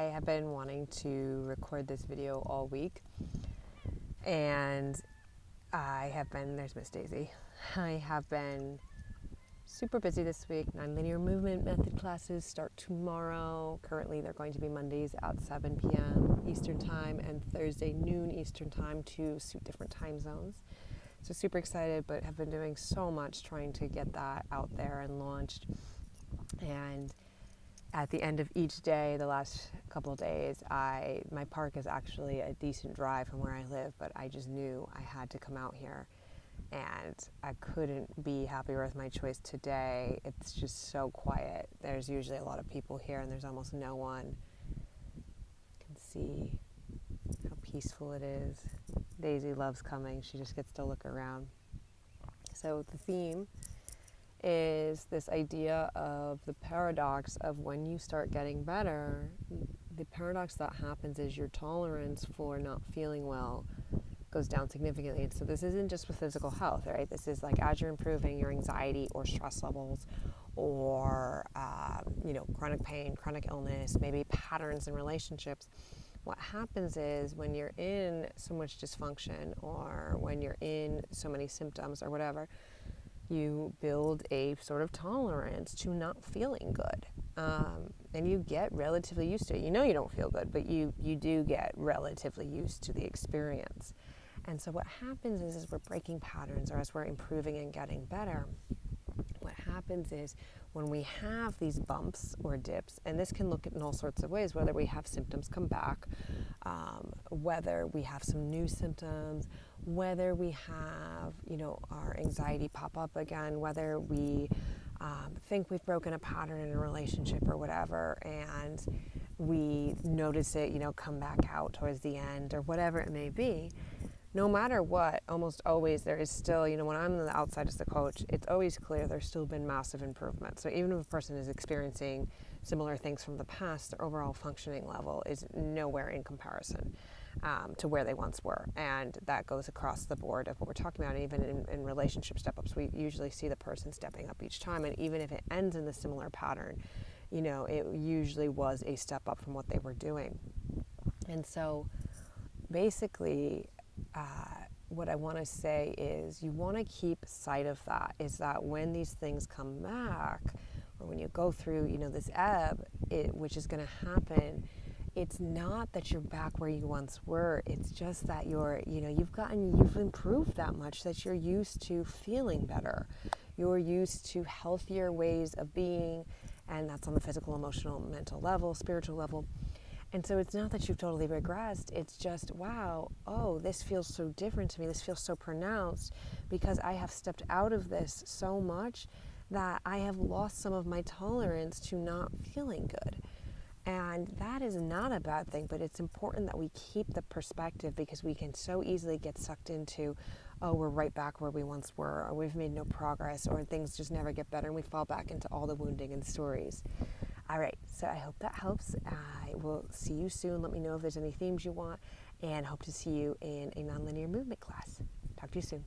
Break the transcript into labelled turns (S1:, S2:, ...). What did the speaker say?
S1: I have been wanting to record this video all week, and there's Miss Daisy. I have been super busy this week. Nonlinear movement method classes start tomorrow. Currently, they're going to be Mondays at 7 p.m. Eastern Time and Thursday noon Eastern Time to suit different time zones. So super excited, but have been doing so much trying to get that out there and launched. And at the end of each day, the last couple of days, my park is actually a decent drive from where I live, but I just knew I had to come out here, and I couldn't be happier with my choice today. It's just so quiet. There's usually a lot of people here, and there's almost no one. You can see how peaceful it is. Daisy loves coming. She just gets to look around. So the theme is this idea of the paradox of when you start getting better, the paradox that happens is your tolerance for not feeling well goes down significantly. And so this isn't just with physical health, right? This is like as you're improving your anxiety or stress levels or, chronic pain, chronic illness, maybe patterns in relationships. What happens is when you're in so much dysfunction or when you're in so many symptoms or whatever, you build a sort of tolerance to not feeling good. And you get relatively used to it. You know you don't feel good, but you do get relatively used to the experience. And so what happens is as we're breaking patterns or as we're improving and getting better, what happens is when we have these bumps or dips, and this can look in all sorts of ways, whether we have symptoms come back, whether we have some new symptoms, whether we have, our anxiety pop up again, whether we think we've broken a pattern in a relationship or whatever, and we notice it, come back out towards the end or whatever it may be. No matter what, almost always there is still, when I'm on the outside as the coach, it's always clear there's still been massive improvement. So even if a person is experiencing similar things from the past, their overall functioning level is nowhere in comparison to where they once were. And that goes across the board of what we're talking about. And even in relationship step-ups, we usually see the person stepping up each time. And even if it ends in a similar pattern, it usually was a step up from what they were doing. And so basically, what I want to say is you want to keep sight of that, is that when these things come back or when you go through, this ebb, which is going to happen, it's not that you're back where you once were. It's just that you've improved that much that you're used to feeling better. You're used to healthier ways of being, and that's on the physical, emotional, mental level, spiritual level. And so it's not that you've totally regressed, it's just, wow, this feels so different to me, this feels so pronounced, because I have stepped out of this so much that I have lost some of my tolerance to not feeling good. And that is not a bad thing, but it's important that we keep the perspective, because we can so easily get sucked into, we're right back where we once were, or we've made no progress, or things just never get better, and we fall back into all the wounding and stories. All right, so I hope that helps. I will see you soon. Let me know if there's any themes you want, and hope to see you in a nonlinear movement class. Talk to you soon.